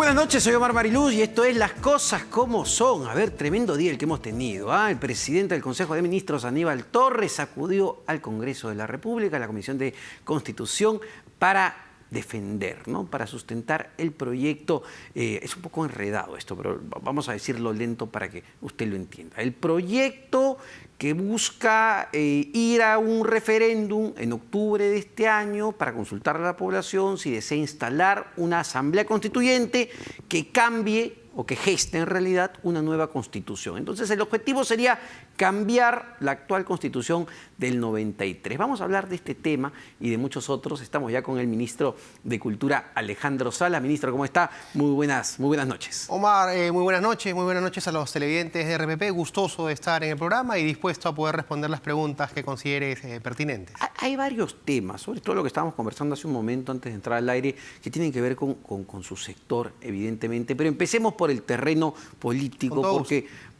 buenas noches, soy Omar Mariluz y esto es Las Cosas Como Son. A ver, tremendo día el que hemos tenido. El presidente del Consejo de Ministros, Aníbal Torres, acudió al Congreso de la República, a la Comisión de Constitución, para defender, ¿no? Para sustentar el proyecto. Es un poco enredado esto, pero vamos a decirlo lento para que usted lo entienda. El proyecto que busca ir a un referéndum en octubre de este año para consultar a la población si desea instalar una asamblea constituyente que cambie o que geste en realidad una nueva constitución. Entonces el objetivo sería cambiar la actual constitución del 93. Vamos a hablar de este tema y de muchos otros. Estamos ya con el ministro de Cultura, Alejandro Sala. Ministro, ¿cómo está? Muy buenas noches. Omar, muy buenas noches a los televidentes de RPP. Gustoso de estar en el programa y dispuesto a poder responder las preguntas que consideres pertinentes. Hay varios temas, sobre todo lo que estábamos conversando hace un momento antes de entrar al aire, que tienen que ver con su sector, evidentemente. Pero empecemos por el terreno político,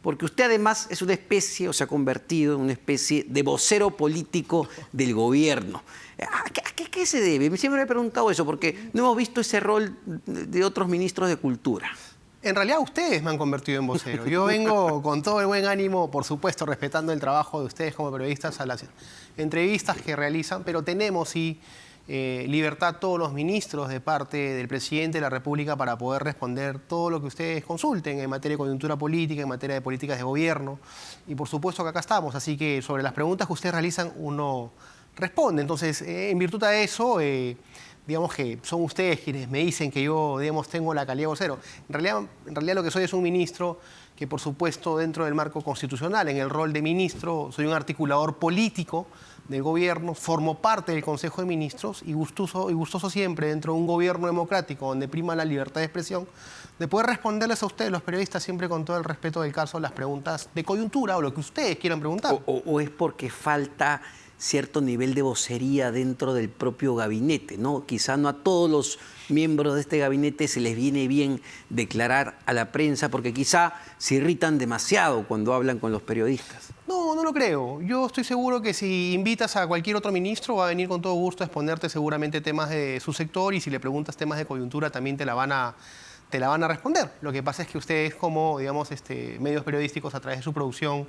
porque usted además es una especie, o se ha convertido en una especie de vocero político del gobierno. ¿A qué se debe? Siempre me he preguntado eso, porque no hemos visto ese rol de otros ministros de Cultura. En realidad ustedes me han convertido en vocero. Yo vengo con todo el buen ánimo, por supuesto, respetando el trabajo de ustedes como periodistas a las entrevistas que realizan, pero tenemos sí libertad todos los ministros de parte del presidente de la República para poder responder todo lo que ustedes consulten en materia de coyuntura política, en materia de políticas de gobierno. Y por supuesto que acá estamos, así que sobre las preguntas que ustedes realizan uno responde. Entonces, en virtud de eso, digamos que son ustedes quienes me dicen que yo, digamos, tengo la calidad de vocero. En realidad lo que soy es un ministro que, por supuesto, dentro del marco constitucional, en el rol de ministro, soy un articulador político del gobierno, formo parte del Consejo de Ministros y gustoso siempre dentro de un gobierno democrático donde prima la libertad de expresión, de poder responderles a ustedes, los periodistas, siempre con todo el respeto del caso, las preguntas de coyuntura o lo que ustedes quieran preguntar. ¿O es porque falta cierto nivel de vocería dentro del propio gabinete, ¿no? Quizá no a todos los miembros de este gabinete se les viene bien declarar a la prensa porque quizá se irritan demasiado cuando hablan con los periodistas. No, no lo creo. Yo estoy seguro que si invitas a cualquier otro ministro va a venir con todo gusto a exponerte seguramente temas de su sector y si le preguntas temas de coyuntura también te la van a responder. Lo que pasa es que ustedes como, digamos, medios periodísticos a través de su producción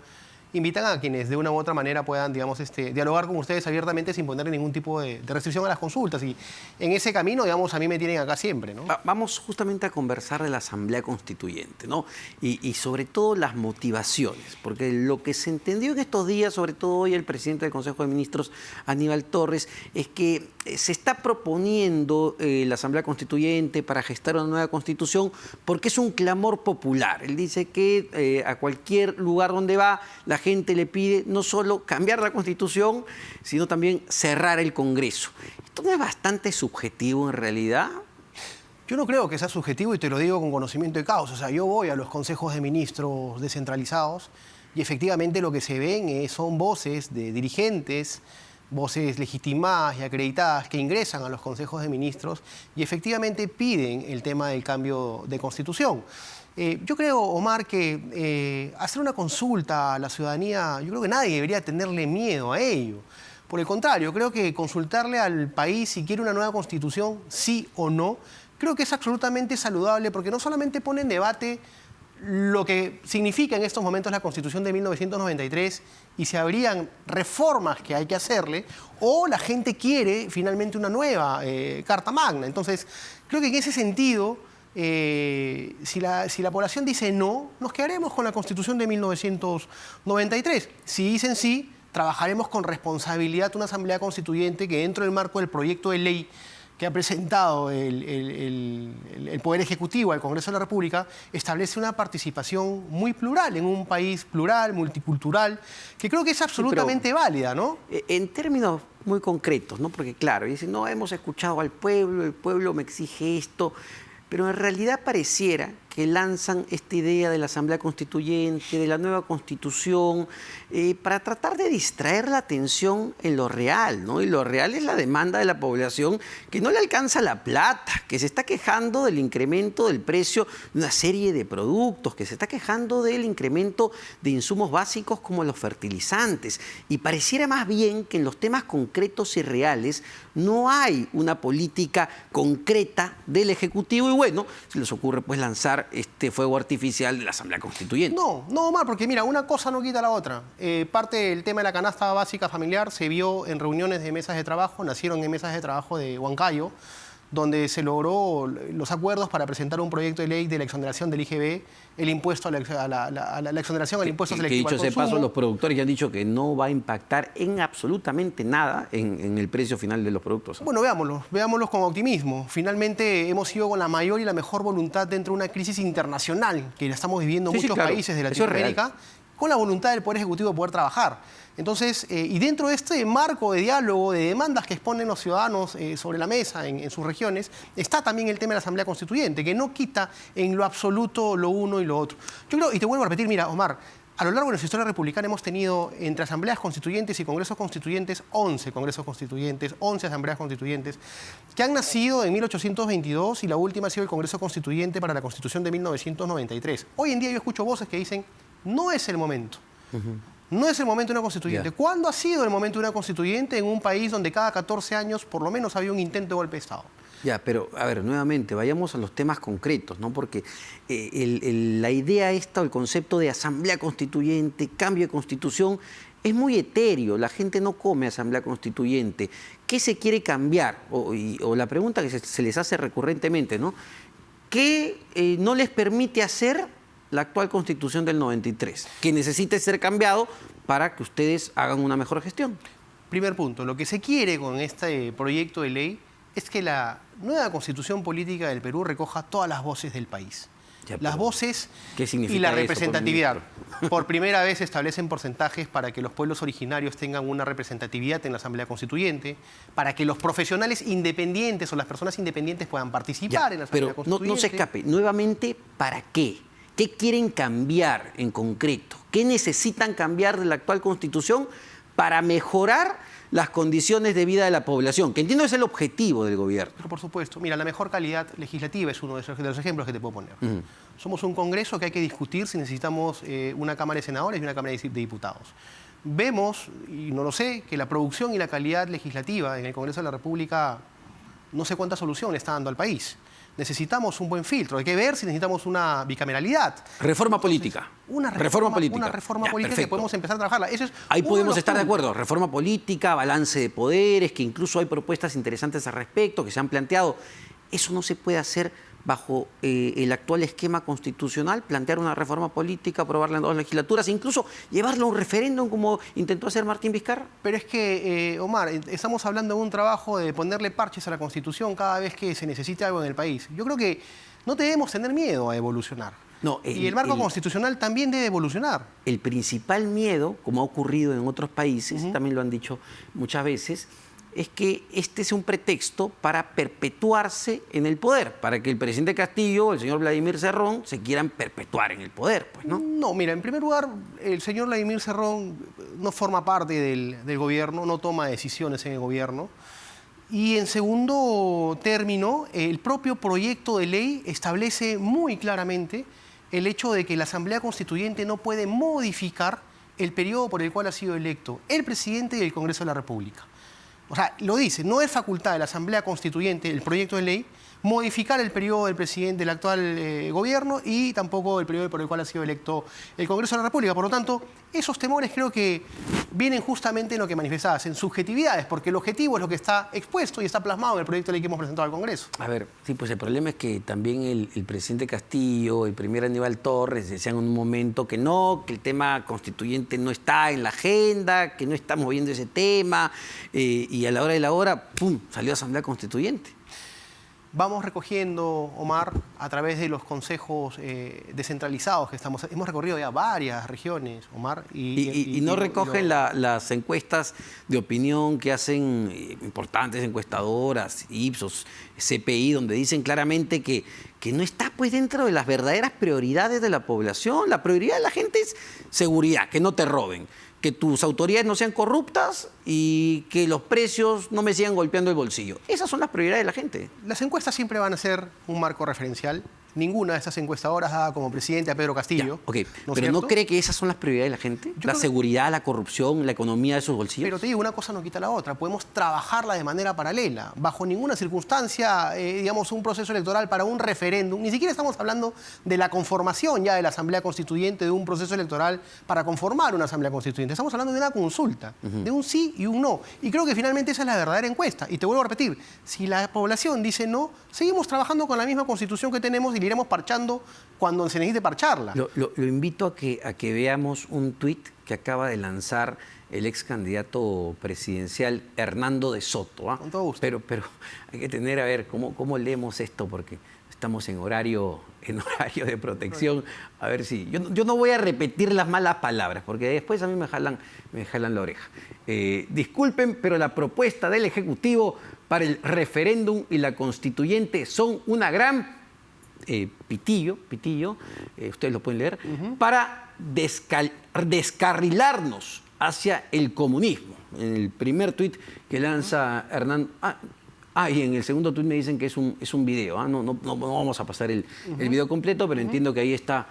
invitan a quienes de una u otra manera puedan, digamos, dialogar con ustedes abiertamente sin ponerle ningún tipo de restricción a las consultas. Y en ese camino, digamos, a mí me tienen acá siempre, ¿no? Vamos justamente a conversar de la Asamblea Constituyente, ¿no? Y sobre todo las motivaciones, porque lo que se entendió en estos días, sobre todo hoy el presidente del Consejo de Ministros, Aníbal Torres, es que se está proponiendo la Asamblea Constituyente para gestar una nueva Constitución porque es un clamor popular. Él dice que a cualquier lugar donde va, la gente le pide no solo cambiar la Constitución, sino también cerrar el Congreso. ¿Esto no es bastante subjetivo en realidad? Yo no creo que sea subjetivo y te lo digo con conocimiento de causa. O sea, yo voy a los consejos de ministros descentralizados y efectivamente lo que se ven son voces de dirigentes, voces legitimadas y acreditadas que ingresan a los consejos de ministros y efectivamente piden el tema del cambio de Constitución. Yo creo, Omar, que hacer una consulta a la ciudadanía, yo creo que nadie debería tenerle miedo a ello. Por el contrario, creo que consultarle al país si quiere una nueva Constitución, sí o no, creo que es absolutamente saludable porque no solamente pone en debate lo que significa en estos momentos la Constitución de 1993 y si habrían reformas que hay que hacerle, o la gente quiere finalmente una nueva Carta Magna. Entonces, creo que en ese sentido, si la población dice no, nos quedaremos con la Constitución de 1993. Si dicen sí, trabajaremos con responsabilidad una Asamblea Constituyente que dentro del marco del proyecto de ley que ha presentado el Poder Ejecutivo al Congreso de la República, establece una participación muy plural, en un país plural, multicultural, que creo que es absolutamente válida, ¿no? En términos muy concretos, ¿no? Porque claro, dicen, no, hemos escuchado al pueblo, el pueblo me exige esto, pero en realidad pareciera que lanzan esta idea de la Asamblea Constituyente, de la nueva Constitución, para tratar de distraer la atención en lo real, ¿no? Y lo real es la demanda de la población que no le alcanza la plata, que se está quejando del incremento del precio de una serie de productos, que se está quejando del incremento de insumos básicos como los fertilizantes. Y pareciera más bien que en los temas concretos y reales no hay una política concreta del Ejecutivo y bueno, se les ocurre pues lanzar este fuego artificial de la Asamblea Constituyente. No, Omar, porque mira, una cosa no quita la otra. Parte del tema de la canasta básica familiar se vio en reuniones de mesas de trabajo, nacieron en mesas de trabajo de Huancayo, donde se logró los acuerdos para presentar un proyecto de ley de la exoneración del IGB, el impuesto a la exoneración al impuesto selectivo al consumo. Que dicho sea paso, los productores ya han dicho que no va a impactar en absolutamente nada en el precio final de los productos. Bueno, veámoslos con optimismo. Finalmente hemos ido con la mayor y la mejor voluntad dentro de una crisis internacional que la estamos viviendo en muchos países de Latinoamérica, con la voluntad del Poder Ejecutivo de poder trabajar. Entonces, y dentro de este marco de diálogo, de demandas que exponen los ciudadanos sobre la mesa en sus regiones, está también el tema de la Asamblea Constituyente, que no quita en lo absoluto lo uno y lo otro. Yo creo, y te vuelvo a repetir, mira, Omar, a lo largo de nuestra historia republicana hemos tenido entre asambleas constituyentes y congresos constituyentes 11 congresos constituyentes, 11 asambleas constituyentes, que han nacido en 1822 y la última ha sido el Congreso Constituyente para la Constitución de 1993. Hoy en día yo escucho voces que dicen, no es el momento. No es el momento de una constituyente. ¿Cuándo ha sido el momento de una constituyente en un país donde cada 14 años por lo menos había un intento de golpe de Estado? Ya, pero a ver, nuevamente, vayamos a los temas concretos, ¿no? Porque la idea esta, o el concepto de asamblea constituyente, cambio de constitución, es muy etéreo. La gente no come asamblea constituyente. ¿Qué se quiere cambiar? O la pregunta que se les hace recurrentemente, ¿no? ¿Qué no les permite hacer la actual Constitución del 93, que necesite ser cambiado para que ustedes hagan una mejor gestión? Primer punto, lo que se quiere con este proyecto de ley es que la nueva Constitución política del Perú recoja todas las voces del país. Ya, las voces ¿qué significa y la eso, representatividad. Por primera vez se establecen porcentajes para que los pueblos originarios tengan una representatividad en la Asamblea Constituyente, para que los profesionales independientes o las personas independientes puedan participar en la Asamblea Constituyente. Pero no se escape, nuevamente, ¿para qué? ¿Qué quieren cambiar en concreto? ¿Qué necesitan cambiar de la actual Constitución para mejorar las condiciones de vida de la población? Que entiendo es el objetivo del gobierno. Pero por supuesto, mira, la mejor calidad legislativa es uno de los ejemplos que te puedo poner. Somos un Congreso que hay que discutir si necesitamos una Cámara de Senadores y una Cámara de Diputados. Vemos, y no lo sé, que la producción y la calidad legislativa en el Congreso de la República no sé cuánta solución le está dando al país. Necesitamos un buen filtro. Hay que ver si necesitamos una bicameralidad. Reforma política. Una reforma política perfecto. que podemos empezar a trabajarla. Eso es ahí podemos estar de acuerdo. Reforma política, balance de poderes, que incluso hay propuestas interesantes al respecto que se han planteado. Eso no se puede hacer bajo el actual esquema constitucional, plantear una reforma política, aprobarla en 2 legislaturas, incluso llevarla a un referéndum como intentó hacer Martín Vizcarra. Pero es que, Omar, estamos hablando de un trabajo de ponerle parches a la Constitución cada vez que se necesite algo en el país. Yo creo que no debemos tener miedo a evolucionar. No, y el marco constitucional también debe evolucionar. El principal miedo, como ha ocurrido en otros países, también lo han dicho muchas veces, es que este sea un pretexto para perpetuarse en el poder, para que el presidente Castillo o el señor Vladimir Cerrón se quieran perpetuar en el poder, pues, ¿no? No, mira, en primer lugar, el señor Vladimir Cerrón no forma parte del gobierno, no toma decisiones en el gobierno. Y en segundo término, el propio proyecto de ley establece muy claramente el hecho de que la Asamblea Constituyente no puede modificar el periodo por el cual ha sido electo el presidente y el Congreso de la República. O sea, lo dice, no es facultad de la Asamblea Constituyente, el proyecto de ley, modificar el periodo del presidente del actual gobierno y tampoco el periodo por el cual ha sido electo el Congreso de la República. Por lo tanto, esos temores creo que vienen justamente en lo que manifestabas, en subjetividades, porque el objetivo es lo que está expuesto y está plasmado en el proyecto de ley que hemos presentado al Congreso. A ver, sí, pues el problema es que también el presidente Castillo, el primer Aníbal Torres decían en un momento que no, que el tema constituyente no está en la agenda, que no estamos viendo ese tema, y a la hora de la hora, ¡pum!, salió Asamblea Constituyente. vamos recogiendo, Omar, a través de los consejos descentralizados que hemos recorrido ya varias regiones, Omar. Y no recogen las encuestas de opinión que hacen importantes encuestadoras, Ipsos, CPI, donde dicen claramente que no está pues dentro de las verdaderas prioridades de la población. La prioridad de la gente es seguridad, que no te roben, que tus autoridades no sean corruptas y que los precios no me sigan golpeando el bolsillo. Esas son las prioridades de la gente. Las encuestas siempre van a ser un marco referencial. Ninguna de estas encuestadoras da como presidente a Pedro Castillo. Ya, okay. ¿Pero no cree que esas son las prioridades de la gente? La seguridad, la corrupción, la economía de sus bolsillos. Pero te digo, una cosa no quita la otra. Podemos trabajarla de manera paralela. Bajo ninguna circunstancia, digamos, un proceso electoral para un referéndum. Ni siquiera estamos hablando de la conformación ya de la Asamblea Constituyente, de un proceso electoral para conformar una Asamblea Constituyente. Estamos hablando de una consulta, de un sí y un no. Y creo que finalmente esa es la verdadera encuesta. Y te vuelvo a repetir, si la población dice no, seguimos trabajando con la misma Constitución que tenemos y iremos parchando cuando se necesite parcharla. Lo invito a que veamos un tuit que acaba de lanzar el ex candidato presidencial Hernando de Soto. Con todo gusto. Pero hay que tener, a ver, cómo leemos esto, porque estamos en horario de protección. A ver si... Yo no voy a repetir las malas palabras, porque después a mí me jalan la oreja. Disculpen, pero la propuesta del Ejecutivo para el referéndum y la constituyente son una gran... pitillo, ustedes lo pueden leer, para descarrilarnos hacia el comunismo. En el primer tuit que lanza Hernán... y en el segundo tuit me dicen que es un video. No vamos a pasar el video completo, pero entiendo que ahí está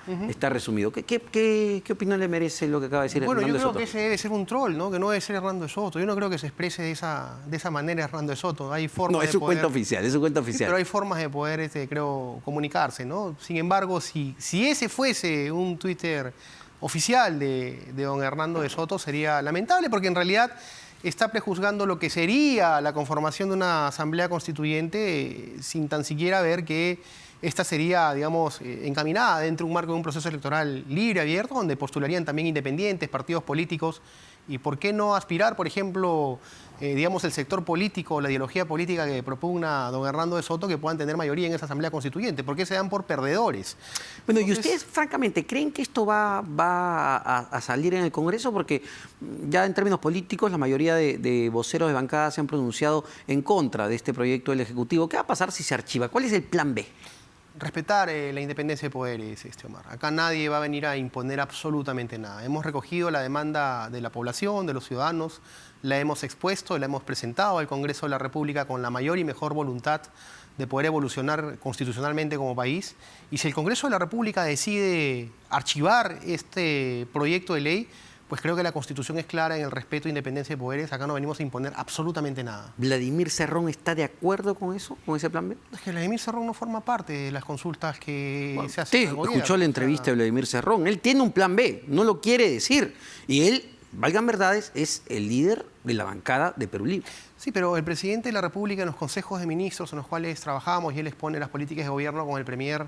resumido. ¿Qué opinión le merece lo que acaba de decir Hernando de Soto? Bueno, yo creo que ese debe ser un troll, ¿no? Que no debe ser Hernando de Soto. Yo no creo que se exprese de esa manera Hernando de Soto. Hay formas es su cuenta oficial, es su cuenta oficial. Sí, pero hay formas de poder, creo, comunicarse, ¿no? Sin embargo, si ese fuese un Twitter oficial de don Hernando de Soto, sería lamentable, porque en realidad está prejuzgando lo que sería la conformación de una asamblea constituyente sin tan siquiera ver que esta sería, digamos, encaminada dentro de un marco de un proceso electoral libre, abierto, donde postularían también independientes, partidos políticos. ¿Y por qué no aspirar, por ejemplo, digamos, el sector político, la ideología política que propugna don Hernando de Soto, que puedan tener mayoría en esa asamblea constituyente? ¿Por qué se dan por perdedores? Bueno, ¿y ustedes, francamente, creen que esto va a salir en el Congreso? Porque ya en términos políticos, la mayoría de voceros de bancada se han pronunciado en contra de este proyecto del Ejecutivo. ¿Qué va a pasar si se archiva? ¿Cuál es el plan B? Respetar la independencia de poderes, Omar. Acá nadie va a venir a imponer absolutamente nada. Hemos recogido la demanda de la población, de los ciudadanos, la hemos expuesto, la hemos presentado al Congreso de la República con la mayor y mejor voluntad de poder evolucionar constitucionalmente como país. Y si el Congreso de la República decide archivar este proyecto de ley, pues creo que la Constitución es clara en el respeto e independencia de poderes. Acá no venimos a imponer absolutamente nada. ¿Vladimir Cerrón está de acuerdo con eso, con ese plan B? Es que Vladimir Cerrón no forma parte de las consultas que se hacen al gobierno. Escuchó la entrevista de Vladimir Cerrón. Él tiene un plan B, no lo quiere decir. Y él, valgan verdades, es el líder de la bancada de Perú Libre. Sí, pero el presidente de la República, en los consejos de ministros en los cuales trabajamos y él expone las políticas de gobierno con el premier,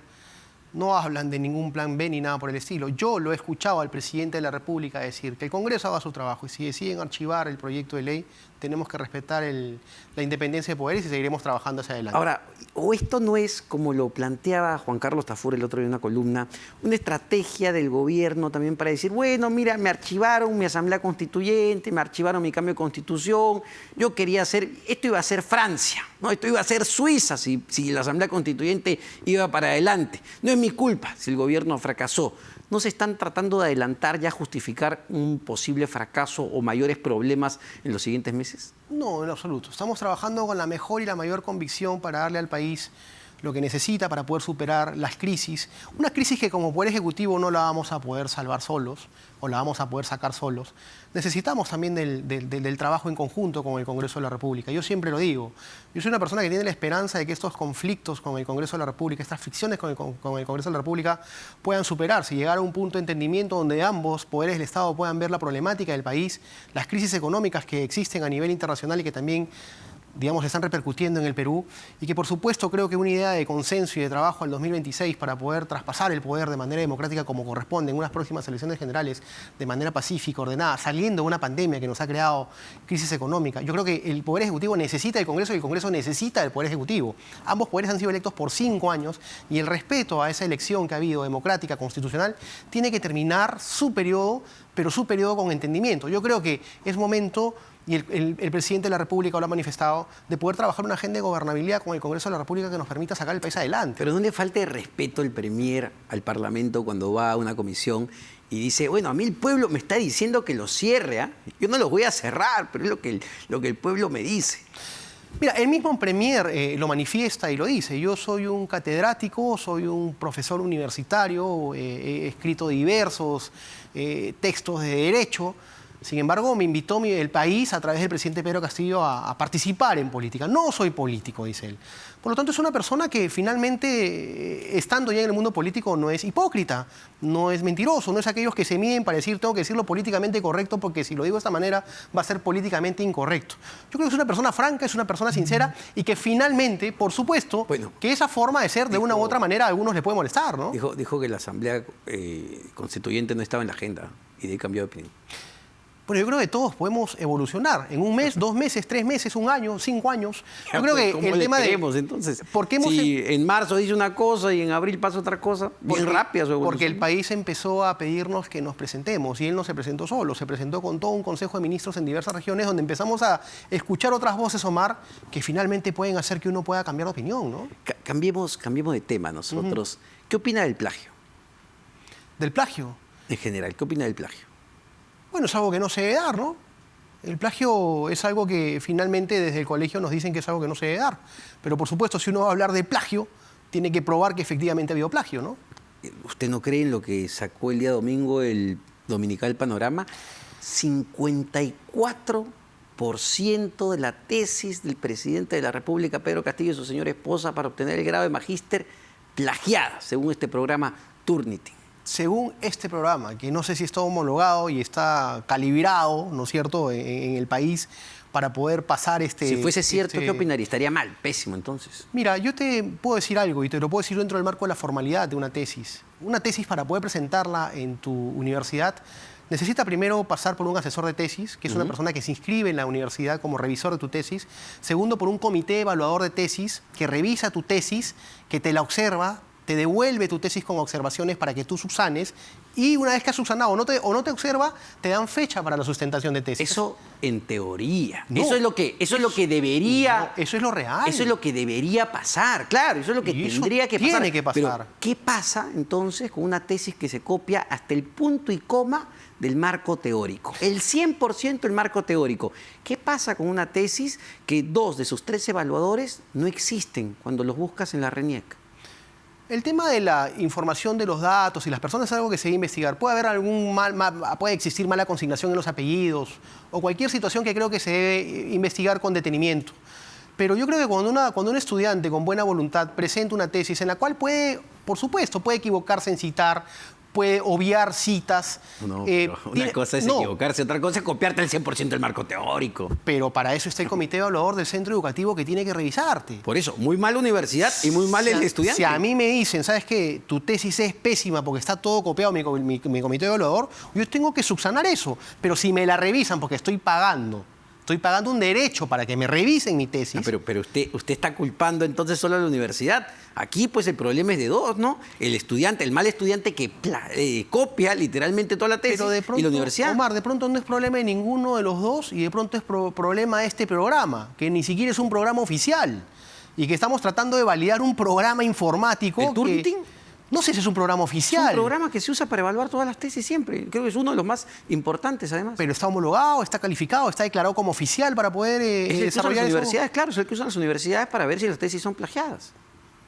no hablan de ningún plan B ni nada por el estilo. Yo lo he escuchado al presidente de la República decir que el Congreso haga su trabajo y si deciden archivar el proyecto de ley, tenemos que respetar la independencia de poderes y seguiremos trabajando hacia adelante. Ahora, o esto no es, como lo planteaba Juan Carlos Tafur el otro día en una columna, una estrategia del gobierno también para decir, bueno, mira, me archivaron mi asamblea constituyente, me archivaron mi cambio de constitución, yo quería hacer, esto iba a ser Francia, ¿no? Esto iba a ser Suiza si la asamblea constituyente iba para adelante. No es mi culpa si el gobierno fracasó. ¿No se están tratando de adelantar ya justificar un posible fracaso o mayores problemas en los siguientes meses? No, en absoluto. Estamos trabajando con la mejor y la mayor convicción para darle al país lo que necesita para poder superar las crisis. Una crisis que como Poder Ejecutivo no la vamos a poder salvar solos o la vamos a poder sacar solos. Necesitamos también del trabajo en conjunto con el Congreso de la República. Yo siempre lo digo. Yo soy una persona que tiene la esperanza de que estos conflictos con el Congreso de la República, estas fricciones con el Congreso de la República puedan superarse y llegar a un punto de entendimiento donde ambos poderes del Estado puedan ver la problemática del país, las crisis económicas que existen a nivel internacional y que también digamos, están repercutiendo en el Perú y que, por supuesto, creo que una idea de consenso y de trabajo al 2026 para poder traspasar el poder de manera democrática como corresponde en unas próximas elecciones generales de manera pacífica, ordenada, saliendo de una pandemia que nos ha creado crisis económica. Yo creo que el Poder Ejecutivo necesita el Congreso y el Congreso necesita el Poder Ejecutivo. Ambos poderes han sido electos por 5 años y el respeto a esa elección que ha habido democrática, constitucional, tiene que terminar su periodo, pero su periodo con entendimiento. Yo creo que es momento, y el presidente de la República lo ha manifestado, de poder trabajar una agenda de gobernabilidad con el Congreso de la República que nos permita sacar el país adelante. Pero ¿dónde falta de respeto el premier al Parlamento cuando va a una comisión y dice, bueno, a mí el pueblo me está diciendo que lo cierre, ¿eh? Yo no los voy a cerrar, pero es lo que el pueblo me dice? Mira, el mismo premier lo manifiesta y lo dice. Yo soy un catedrático, soy un profesor universitario, he escrito diversos textos de derecho. Sin embargo, me invitó el país a través del presidente Pedro Castillo a participar en política. No soy político, dice él. Por lo tanto, es una persona que finalmente, estando ya en el mundo político, no es hipócrita, no es mentiroso, no es aquellos que se miden para decir tengo que decirlo políticamente correcto porque si lo digo de esta manera va a ser políticamente incorrecto. Yo creo que es una persona franca, es una persona sincera y que finalmente, por supuesto, bueno, que esa forma de ser de una u otra manera a algunos les puede molestar, ¿no? Dijo que la Asamblea Constituyente no estaba en la agenda y de ahí cambió de opinión. Bueno, yo creo que todos podemos evolucionar. En un mes, 2 meses, 3 meses, 1 año, 5 años. Yo creo que ¿cómo el tema queremos, entonces? Porque si en marzo dice una cosa y en abril pasa otra cosa, bien rápida su evolución. Porque el país empezó a pedirnos que nos presentemos y él no se presentó solo, se presentó con todo un consejo de ministros en diversas regiones donde empezamos a escuchar otras voces, Omar, que finalmente pueden hacer que uno pueda cambiar de opinión, ¿no? Cambiemos de tema nosotros. ¿Qué opina del plagio? ¿Del plagio? En general, ¿qué opina del plagio? Bueno, es algo que no se debe dar, ¿no? El plagio es algo que finalmente desde el colegio nos dicen que es algo que no se debe dar. Pero por supuesto, si uno va a hablar de plagio, tiene que probar que efectivamente ha habido plagio, ¿no? ¿Usted no cree en lo que sacó el día domingo el Dominical Panorama? 54% de la tesis del presidente de la República, Pedro Castillo, y su señora esposa, para obtener el grado de magíster, plagiada, según este programa Turnitin. Según este programa, que no sé si está homologado y está calibrado, ¿no es cierto?, en el país para poder pasar este... Si fuese cierto, ¿qué opinaría? Estaría mal, pésimo entonces. Mira, yo te puedo decir algo y te lo puedo decir dentro del marco de la formalidad de una tesis. Una tesis, para poder presentarla en tu universidad, necesita primero pasar por un asesor de tesis, que es una persona que se inscribe en la universidad como revisor de tu tesis. Segundo, por un comité evaluador de tesis que revisa tu tesis, que te la observa, te devuelve tu tesis con observaciones para que tú subsanes y una vez que has subsanado o no te observa, te dan fecha para la sustentación de tesis. Eso en teoría. No, eso es lo que debería... No, eso es lo real. Eso es lo que debería pasar, claro. Eso es lo que tendría que pasar. Tiene que pasar. Pero, ¿qué pasa entonces con una tesis que se copia hasta el punto y coma del marco teórico? El 100% del marco teórico. ¿Qué pasa con una tesis que 2 de sus 3 evaluadores no existen cuando los buscas en la RENIEC? El tema de la información de los datos y las personas es algo que se debe investigar. Puede haber puede existir mala consignación en los apellidos o cualquier situación que creo que se debe investigar con detenimiento. Pero yo creo que cuando un estudiante con buena voluntad presenta una tesis en la cual puede, por supuesto, puede equivocarse en citar, puede obviar citas. No, una cosa es equivocarse, otra cosa es copiarte el 100% del marco teórico. Pero para eso está el comité evaluador del centro educativo que tiene que revisarte. Por eso, muy mal la universidad y muy mal el estudiante. Si a mí me dicen, ¿sabes qué? Tu tesis es pésima porque está todo copiado mi comité evaluador, yo tengo que subsanar eso. Pero si me la revisan porque estoy pagando un derecho para que me revisen mi tesis. No, pero usted está culpando entonces solo a la universidad. Aquí pues el problema es de 2, ¿no? El estudiante, el mal estudiante que copia literalmente toda la tesis, pero de pronto, y la universidad. Omar, de pronto no es problema de ninguno de los 2 y de pronto es problema de este programa, que ni siquiera es un programa oficial y que estamos tratando de validar un programa informático. ¿El Turnitin? No sé si es un programa oficial. Es un programa que se usa para evaluar todas las tesis siempre. Creo que es uno de los más importantes, además. Pero está homologado, está calificado, está declarado como oficial para poder desarrollar las universidades, claro, es el que usan las universidades para ver si las tesis son plagiadas.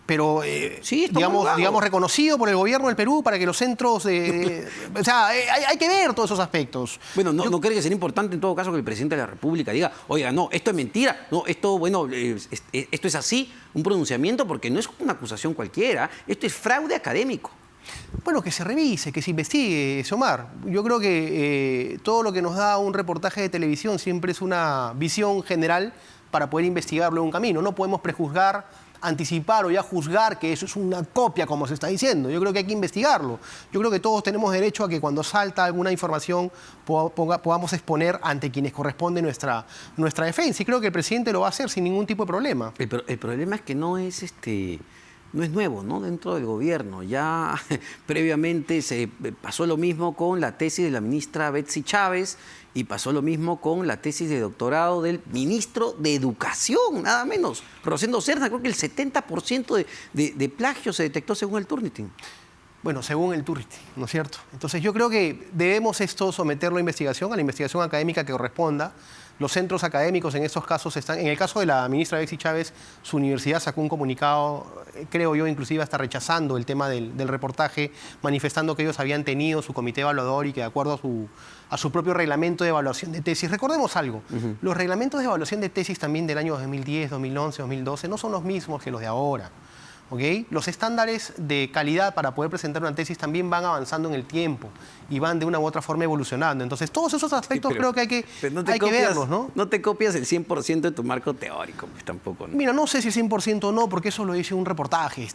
Pero, sí, digamos, reconocido por el gobierno del Perú para que los centros... o sea, hay que ver todos esos aspectos. Bueno, ¿no cree que sería importante en todo caso que el presidente de la República diga, oiga, no, esto es mentira, no, esto, bueno, esto es así, un pronunciamiento, porque no es una acusación cualquiera, esto es fraude académico? Bueno, que se revise, que se investigue, Xiomar. Yo creo que todo lo que nos da un reportaje de televisión siempre es una visión general para poder investigarlo en un camino. No podemos prejuzgar, anticipar o ya juzgar que eso es una copia, como se está diciendo. Yo creo que hay que investigarlo. Yo creo que todos tenemos derecho a que cuando salta alguna información podamos exponer ante quienes corresponde nuestra defensa. Y creo que el presidente lo va a hacer sin ningún tipo de problema. El problema es que no es no es nuevo, ¿no? Dentro del gobierno. Ya previamente se pasó lo mismo con la tesis de la ministra Betsy Chávez y pasó lo mismo con la tesis de doctorado del ministro de Educación, nada menos, Rosendo Serna. Creo que el 70% de plagio se detectó según el Turnitin. Bueno, según el Turnitin, ¿no es cierto? Entonces yo creo que debemos someterlo a la investigación académica que corresponda. Los centros académicos en estos casos están... En el caso de la ministra Betsy Chávez, su universidad sacó un comunicado, creo yo, inclusive hasta rechazando el tema del reportaje, manifestando que ellos habían tenido su comité evaluador y que de acuerdo a su propio reglamento de evaluación de tesis. Recordemos algo, los reglamentos de evaluación de tesis también del año 2010, 2011, 2012 no son los mismos que los de ahora. ¿Okay? Los estándares de calidad para poder presentar una tesis también van avanzando en el tiempo y van de una u otra forma evolucionando. Entonces, todos esos aspectos creo que hay que verlos, ¿no? No te copias el 100% de tu marco teórico, pues tampoco, ¿no? Mira, no sé si 100% o no, porque eso lo dice un reportaje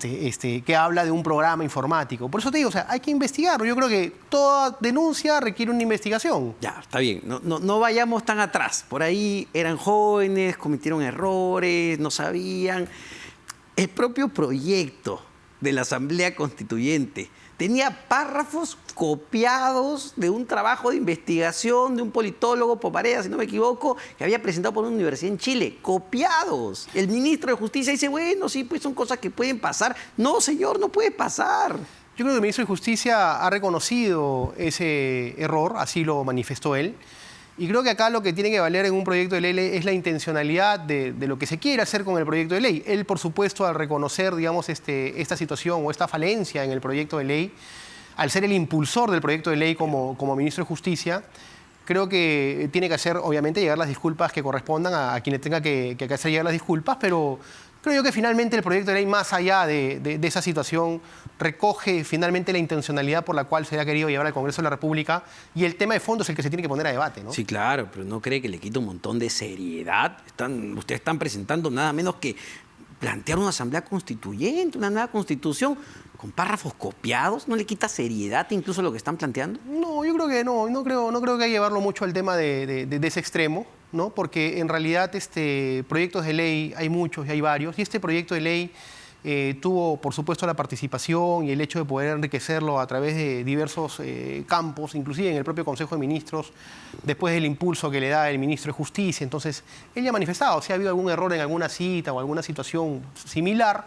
que habla de un programa informático. Por eso te digo, o sea, hay que investigarlo. Yo creo que toda denuncia requiere una investigación. Ya, está bien. No vayamos tan atrás. Por ahí eran jóvenes, cometieron errores, no sabían. El propio proyecto de la Asamblea Constituyente tenía párrafos copiados de un trabajo de investigación de un politólogo, Pomareda, si no me equivoco, que había presentado por una universidad en Chile. Copiados. El ministro de Justicia dice, bueno, sí, pues son cosas que pueden pasar. No, señor, no puede pasar. Yo creo que el ministro de Justicia ha reconocido ese error, así lo manifestó él. Y creo que acá lo que tiene que valer en un proyecto de ley es la intencionalidad de lo que se quiere hacer con el proyecto de ley. Él, por supuesto, al reconocer, digamos, esta situación o esta falencia en el proyecto de ley, al ser el impulsor del proyecto de ley como ministro de Justicia, creo que tiene que hacer, obviamente, llegar las disculpas que correspondan a quienes tenga que hacer llegar las disculpas, pero creo yo que finalmente el proyecto de ley, más allá de esa situación, recoge finalmente la intencionalidad por la cual se ha querido llevar al Congreso de la República y el tema de fondo es el que se tiene que poner a debate, ¿no? Sí, claro, pero ¿no cree que le quita un montón de seriedad? Ustedes están presentando nada menos que plantear una asamblea constituyente, una nueva constitución con párrafos copiados. ¿No le quita seriedad incluso lo que están planteando? No, yo creo que no creo que hay que llevarlo mucho al tema de ese extremo, ¿no? Porque en realidad proyectos de ley hay muchos y hay varios, y este proyecto de ley tuvo, por supuesto, la participación y el hecho de poder enriquecerlo a través de diversos campos, inclusive en el propio Consejo de Ministros, después del impulso que le da el ministro de Justicia. Entonces, él ya ha manifestado, si ha habido algún error en alguna cita o alguna situación similar,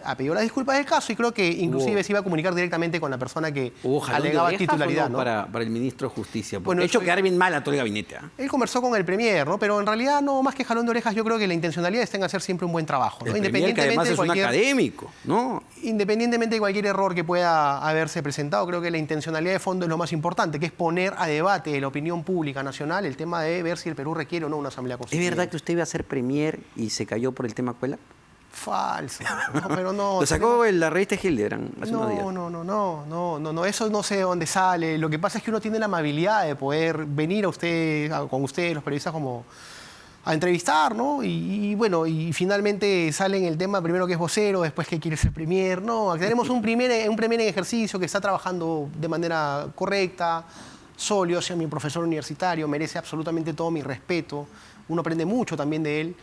ha pedido las disculpas del caso y creo que inclusive se iba a comunicar directamente con la persona que alegaba titularidad, ¿no? Para el ministro de Justicia. Bueno, ha hecho quedar bien mal a todo el gabinete. Él conversó con el Premier, ¿no? Pero en realidad, no, más que jalón de orejas, yo creo que la intencionalidad está en hacer siempre un buen trabajo, ¿no? El Premier, que además es un académico, ¿no? Independientemente de cualquier error que pueda haberse presentado, creo que la intencionalidad de fondo es lo más importante, que es poner a debate de la opinión pública nacional el tema de ver si el Perú requiere o no una asamblea constituyente. ¿Es verdad que usted iba a ser Premier y se cayó por el tema Cuela? Falso. No, pero no. Lo sacó en la revista Hildebrand hace unos días. No, eso no sé de dónde sale. Lo que pasa es que uno tiene la amabilidad de poder venir con ustedes, los periodistas, como a entrevistar, ¿no? Y bueno, y finalmente sale en el tema primero que es vocero, después que quiere ser premier. No, tenemos un premier en ejercicio que está trabajando de manera correcta, sólido, sea mi profesor universitario, merece absolutamente todo mi respeto. Uno aprende mucho también de él.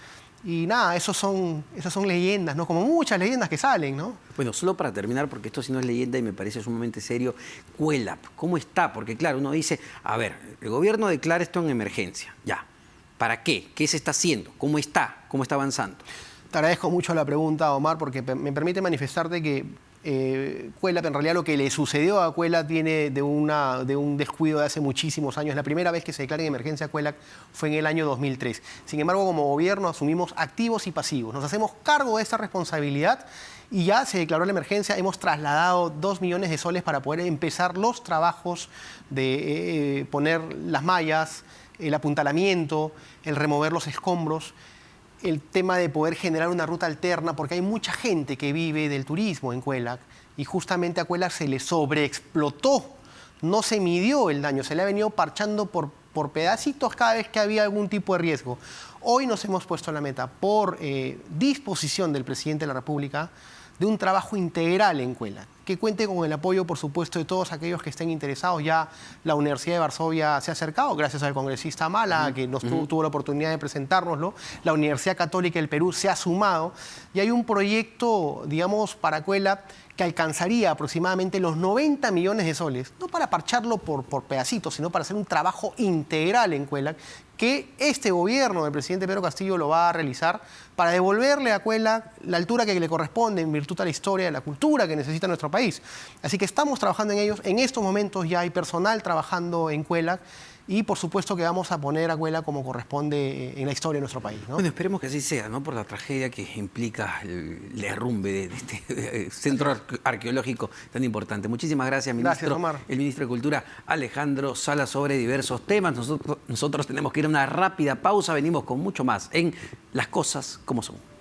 Y nada, esas son leyendas, ¿no? Como muchas leyendas que salen, ¿no? Bueno, solo para terminar, porque esto sí no es leyenda y me parece sumamente serio, CUELAP, ¿cómo está? Porque claro, uno dice, a ver, el gobierno declara esto en emergencia, ya. ¿Para qué? ¿Qué se está haciendo? ¿Cómo está? ¿Cómo está avanzando? Te agradezco mucho la pregunta, Omar, porque me permite manifestarte que CUELAP, en realidad lo que le sucedió a CUELAP viene de un descuido de hace muchísimos años. La primera vez que se declara en emergencia CUELAP fue en el año 2003. Sin embargo, como gobierno asumimos activos y pasivos. Nos hacemos cargo de esta responsabilidad y ya se declaró la emergencia. Hemos trasladado 2 millones de soles para poder empezar los trabajos de poner las mallas, el apuntalamiento, el remover los escombros, el tema de poder generar una ruta alterna, porque hay mucha gente que vive del turismo en CUELAP, y justamente a Cuellar se le sobreexplotó, no se midió el daño, se le ha venido parchando por pedacitos cada vez que había algún tipo de riesgo. Hoy nos hemos puesto la meta, por disposición del presidente de la República, de un trabajo integral en Cuellar, que cuente con el apoyo, por supuesto, de todos aquellos que estén interesados. Ya la Universidad de Varsovia se ha acercado, gracias al congresista Mala, que tuvo la oportunidad de presentárnoslo. La Universidad Católica del Perú se ha sumado y hay un proyecto, digamos, para Cuellar que alcanzaría aproximadamente los 90 millones de soles, no para parcharlo por pedacitos, sino para hacer un trabajo integral en Cuellar, que este gobierno del presidente Pedro Castillo lo va a realizar para devolverle a Cuellar la altura que le corresponde en virtud a la historia, a la cultura que necesita nuestro país. Así que estamos trabajando en ellos. En estos momentos ya hay personal trabajando en Cuellar y por supuesto que vamos a poner a Cuellar como corresponde en la historia de nuestro país, ¿no? Bueno, esperemos que así sea, ¿no? Por la tragedia que implica el derrumbe de este centro arqueológico tan importante. Muchísimas gracias, ministro. Gracias, Omar. El ministro de Cultura, Alejandro Sala, sobre diversos temas. Nosotros tenemos que ir a una rápida pausa. Venimos con mucho más en Las Cosas como Son.